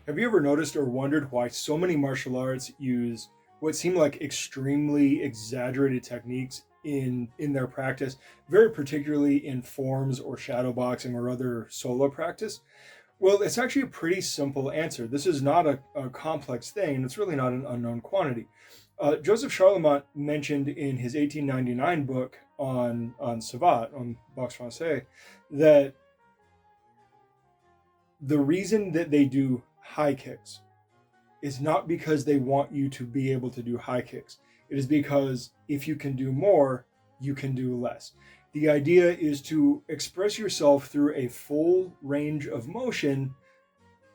Have you ever noticed or wondered why so many martial arts use what seem like extremely exaggerated techniques in their practice, very particularly in forms or shadow boxing or other solo practice? Well, it's actually a pretty simple answer. This is not a complex thing, and it's really not an unknown quantity. Joseph Charlemont mentioned in his 1899 book on Savate, on Boxe Français, that the reason that they do high kicks is not because they want you to be able to do high kicks. It is because if you can do more, you can do less. The idea is to express yourself through a full range of motion,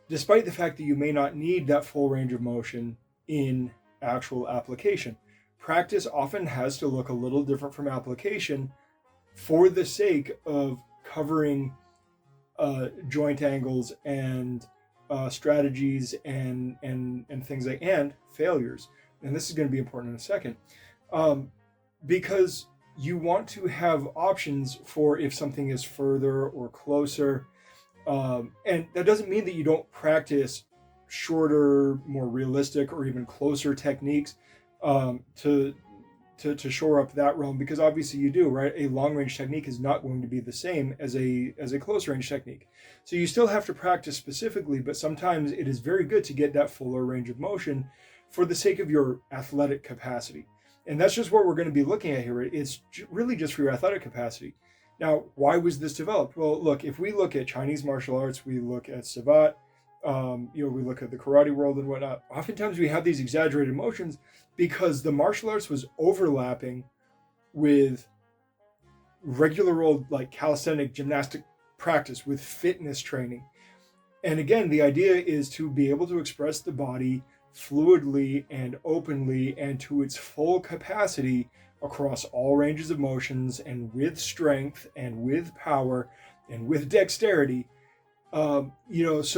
despite the fact that you may not need that full range of motion in actual application. Practice often has to look a little different from application for the sake of covering joint angles and strategies and things like and failures. And this is going to be important in a second, because you want to have options for if something is further or closer, and that doesn't mean that you don't practice shorter, more realistic, or even closer techniques to shore up that realm, because obviously you do, right? A long range technique is not going to be the same as a close range technique. So you still have to practice specifically, but sometimes it is very good to get that fuller range of motion for the sake of your athletic capacity. And that's just what we're going to be looking at here. It's really just for your athletic capacity. Now, why was this developed? Well, look, if we look at Chinese martial arts, we look at Savate, we look at the karate world and whatnot. Oftentimes we have these exaggerated motions because the martial arts was overlapping with regular old like calisthenic gymnastic practice with fitness training. And again, the idea is to be able to express the body fluidly and openly and to its full capacity across all ranges of motions and with strength and with power and with dexterity. So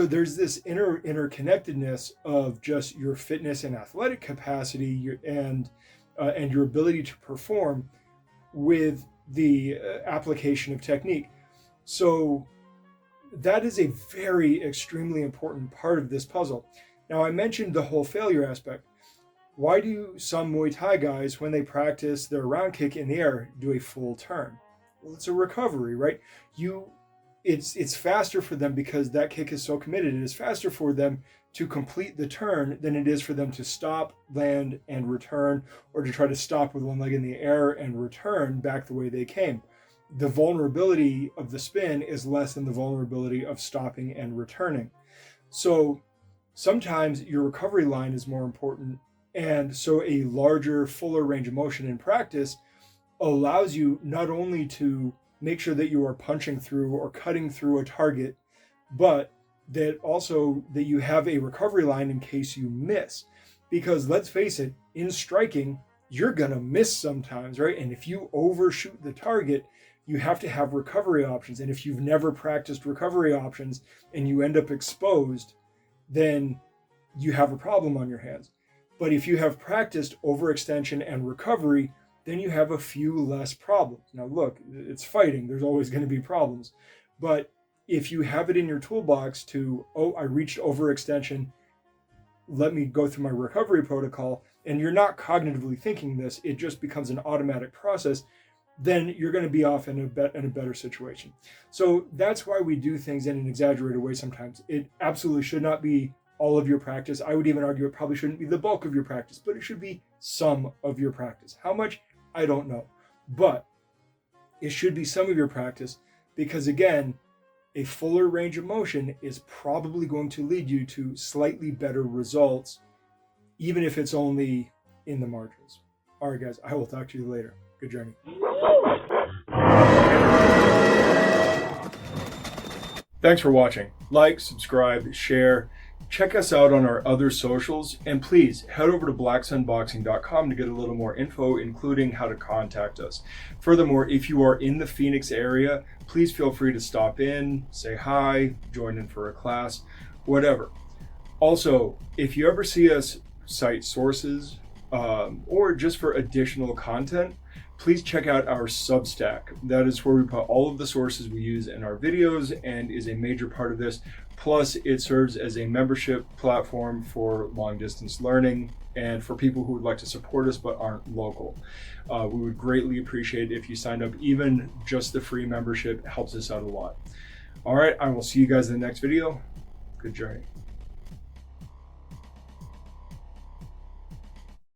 there's this interconnectedness of just your fitness and athletic capacity and your ability to perform with the application of technique. So that is a very extremely important part of this puzzle. Now, I mentioned the whole failure aspect. Why do some Muay Thai guys, when they practice their round kick in the air, do a full turn? Well, it's a recovery, right? It's faster for them because that kick is so committed. It is faster for them to complete the turn than it is for them to stop, land, and return, or to try to stop with one leg in the air and return back the way they came. The vulnerability of the spin is less than the vulnerability of stopping and returning. So sometimes your recovery line is more important. And so a larger, fuller range of motion in practice allows you not only to make sure that you are punching through or cutting through a target, but that also that you have a recovery line in case you miss. Because let's face it, in striking, you're going to miss sometimes, right? And if you overshoot the target, you have to have recovery options. And if you've never practiced recovery options and you end up exposed, then you have a problem on your hands. But if you have practiced overextension and recovery, then you have a few less problems. Now look, it's fighting. There's always going to be problems. But if you have it in your toolbox to, I reached overextension, let me go through my recovery protocol, and you're not cognitively thinking this, it just becomes an automatic process, then you're going to be off in a better situation. So that's why we do things in an exaggerated way sometimes. It absolutely should not be all of your practice. I would even argue it probably shouldn't be the bulk of your practice, but it should be some of your practice. How much? I don't know. But it should be some of your practice because, again, a fuller range of motion is probably going to lead you to slightly better results, even if it's only in the margins. All right, guys, I will talk to you later. Good journey. Thanks for watching. Like, subscribe, share. Check us out on our other socials, and please head over to blacksunboxing.com to get a little more info, including how to contact us. Furthermore, if you are in the Phoenix area, please feel free to stop in, say hi, join in for a class, whatever. Also, if you ever see us cite sources or just for additional content, please check out our Substack. That is where we put all of the sources we use in our videos and is a major part of this. Plus, it serves as a membership platform for long distance learning and for people who would like to support us but aren't local. We would greatly appreciate if you signed up. Even just the free membership helps us out a lot. All right, I will see you guys in the next video. Good journey.